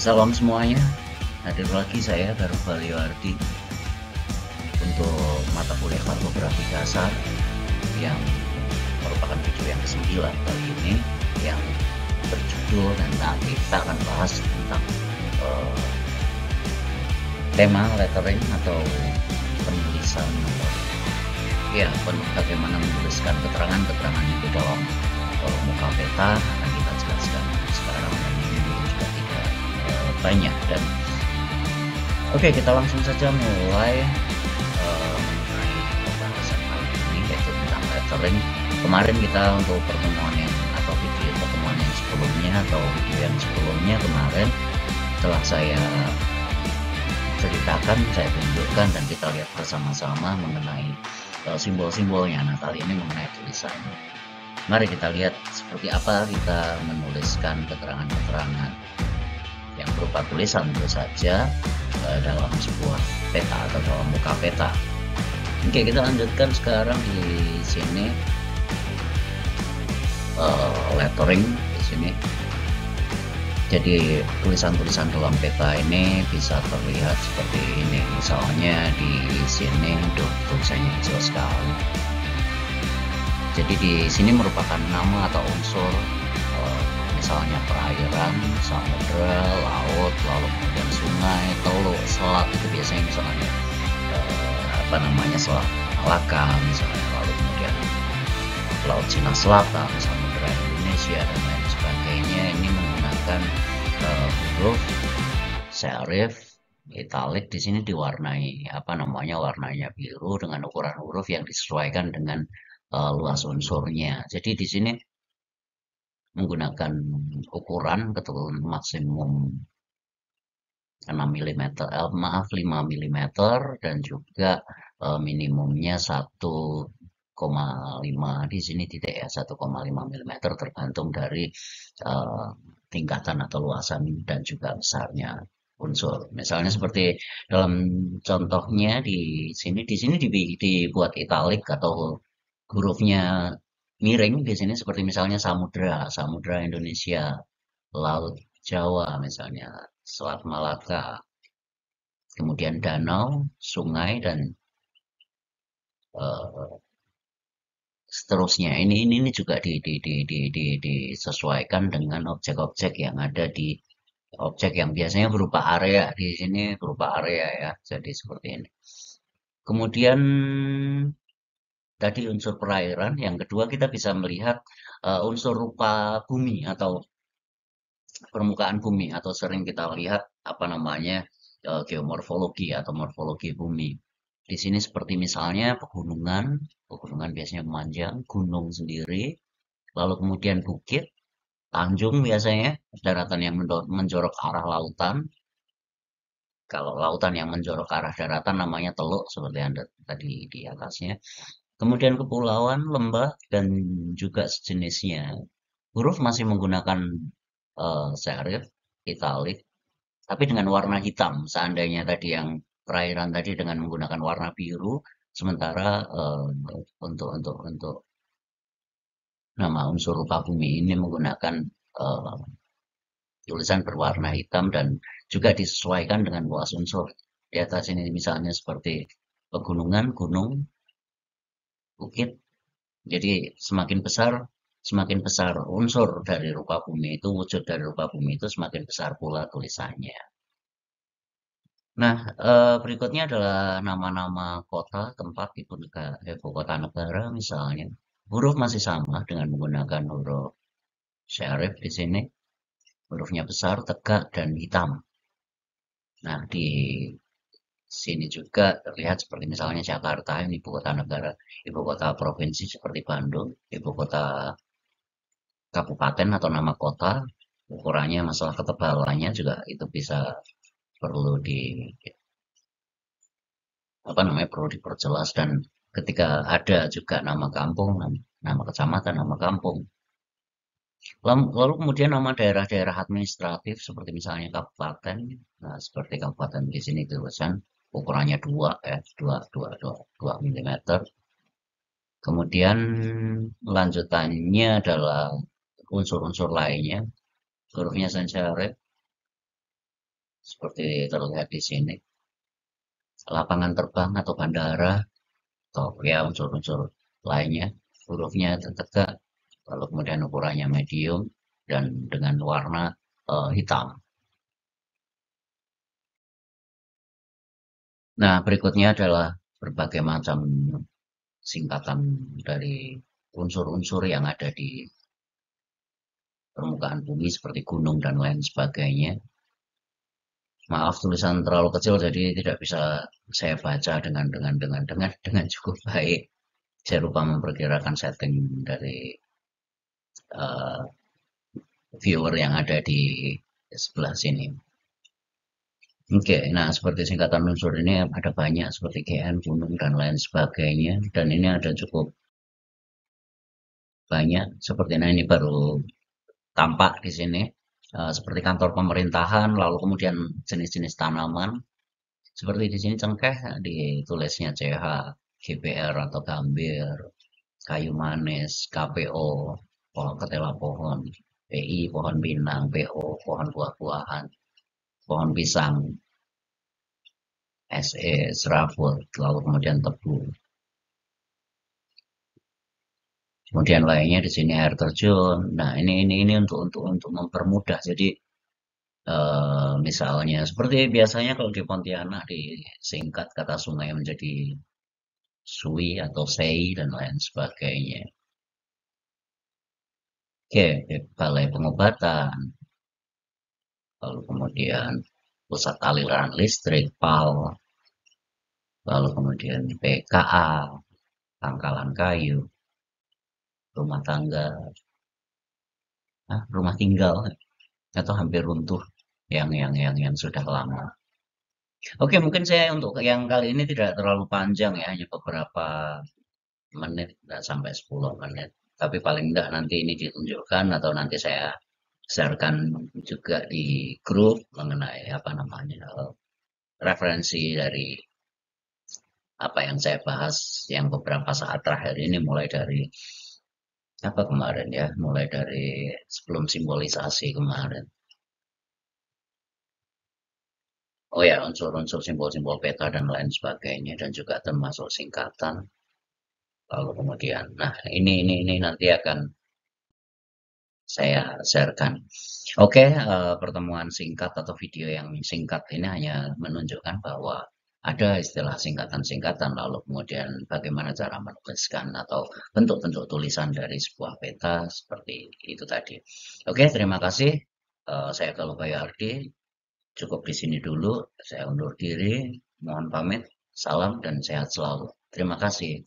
Salam semuanya, hadir lagi saya Baru Baliwardi untuk mata kuliah kartografi dasar yang merupakan video yang ke-9 kali ini yang berjudul dan nanti kita akan bahas tentang eh, tema lettering atau penulisan atau ya bagaimana menuliskan keterangan-keterangan itu dalam muka peta akan kita jelaskan sekarang dan ini juga tidak banyak dan oke, kita langsung saja mulai mengenai pembahasan kali ini yaitu tentang lettering. Kemarin kita untuk pertemuan yang atau video pertemuan yang sebelumnya atau video yang sebelumnya kemarin telah saya ceritakan, saya tunjukkan dan kita lihat bersama-sama mengenai simbol-simbolnya. Nah, kali ini mengenai tulisannya. Mari kita lihat seperti apa kita menuliskan keterangan-keterangan yang berupa tulisan tentu saja dalam sebuah peta atau dalam muka peta. Oke, kita lanjutkan sekarang di sini lettering di sini. Jadi tulisan-tulisan dalam peta ini bisa terlihat seperti ini. Misalnya di sini, tulisannya kecil sekali. Jadi di sini merupakan nama atau unsur misalnya perairan, samudra, laut, lalu kemudian sungai, teluk, selat itu biasanya misalnya Selat Malaka misalnya, lalu kemudian Laut Cina Selatan, Samudra Indonesia dan lain sebagainya. Ini menggunakan huruf serif italik. Di sini diwarnai warnanya biru dengan ukuran huruf yang disesuaikan dengan luas unsurnya. Jadi di sini menggunakan ukuran ketebalan maksimum 6 mm, 5 mm dan juga minimumnya 1,5. Di sini tidak ya, 1,5 mm tergantung dari tingkatan atau luasan dan juga besarnya unsur. Misalnya seperti dalam contohnya di sini dibuat italik atau hurufnya miring di sini seperti misalnya samudra, samudra Indonesia, laut Jawa misalnya, Selat Malaka, kemudian danau, sungai dan eh, seterusnya. Ini juga disesuaikan dengan objek-objek yang ada di objek yang biasanya berupa area. Di sini berupa area ya. Jadi seperti ini. Kemudian tadi unsur perairan, yang kedua kita bisa melihat unsur rupa bumi atau permukaan bumi atau sering kita lihat geomorfologi atau morfologi bumi. Di sini seperti misalnya pegunungan, pegunungan biasanya memanjang, gunung sendiri, lalu kemudian bukit, tanjung biasanya, daratan yang menjorok ke arah lautan. Kalau lautan yang menjorok ke arah daratan namanya teluk seperti yang tadi di atasnya. Kemudian kepulauan, lembah, dan juga sejenisnya. Huruf masih menggunakan serif, italik, tapi dengan warna hitam. Seandainya tadi yang perairan tadi dengan menggunakan warna biru, sementara untuk nama unsur rupa bumi ini menggunakan uh, tulisan berwarna hitam dan juga disesuaikan dengan luas unsur. Di atas ini misalnya seperti pegunungan, gunung, bukit. Jadi semakin besar unsur dari rupa bumi itu, wujud dari rupa bumi itu semakin besar pula tulisannya. Nah, berikutnya adalah nama-nama kota, tempat, ibu kota negara misalnya. Huruf masih sama dengan menggunakan huruf serif di sini. Hurufnya besar, tegak, dan hitam. Nah, di sini juga terlihat seperti misalnya Jakarta, ini ibu kota negara, ibu kota provinsi seperti Bandung, ibu kota kabupaten atau nama kota, ukurannya masalah ketebalannya juga itu bisa perlu perlu diperjelas dan ketika ada juga nama kampung, nama kecamatan, nama kampung. Lalu kemudian nama daerah-daerah administratif seperti misalnya kabupaten, nah seperti kabupaten di sini tulisan ukurannya 2 ya, 2 mm. Kemudian lanjutannya adalah unsur-unsur lainnya, hurufnya sans serif, seperti terlihat di sini. Lapangan terbang atau bandara, atau ya unsur-unsur lainnya, hurufnya tegak, lalu kemudian ukurannya medium, dan dengan warna hitam. Nah, berikutnya adalah berbagai macam singkatan dari unsur-unsur yang ada di permukaan bumi seperti gunung dan lain sebagainya. Maaf tulisan terlalu kecil jadi tidak bisa saya baca dengan cukup baik. Saya lupa memperkirakan setting dari uh, viewer yang ada di sebelah sini. Oke, nah seperti singkatan unsur ini ada banyak seperti GN, gunung dan lain sebagainya. Dan ini ada cukup banyak seperti nah ini baru tampak di sini. Seperti kantor pemerintahan, lalu kemudian jenis-jenis tanaman. Seperti di sini cengkeh ditulisnya CH, GPR atau gambir, kayu manis, KPO, pohon ketela pohon, PI, pohon pinang, PO, pohon buah-buahan, pohon pisang, SE, serabut, lalu kemudian tebu. Kemudian lainnya di sini air terjun. Nah, ini untuk mempermudah. Jadi misalnya seperti biasanya kalau di Pontianak disingkat kata sungai menjadi Sui atau Sei dan lain sebagainya. Oke, balai pengobatan, lalu kemudian pusat aliran listrik, PAL, lalu kemudian PKA, pangkalan kayu, rumah tangga, rumah tinggal atau hampir runtuh yang sudah lama. Oke, mungkin saya untuk yang kali ini tidak terlalu panjang ya, hanya beberapa menit, tidak sampai 10 menit. Tapi paling tidak nanti ini ditunjukkan atau nanti saya sharekan juga di grup mengenai apa namanya referensi dari apa yang saya bahas yang beberapa saat terakhir ini mulai dari apa kemarin ya, mulai dari sebelum simbolisasi kemarin. Oh ya, unsur-unsur simbol-simbol peta dan lain sebagainya dan juga termasuk singkatan. Lalu kemudian, nah ini nanti akan saya sharekan. Oke, pertemuan singkat atau video yang singkat ini hanya menunjukkan bahwa ada istilah singkatan-singkatan, lalu kemudian bagaimana cara menuliskan atau bentuk-bentuk tulisan dari sebuah peta seperti itu tadi. Oke, terima kasih. Saya Galuh Bayardi. Cukup di sini dulu. Saya undur diri. Mohon pamit. Salam dan sehat selalu. Terima kasih.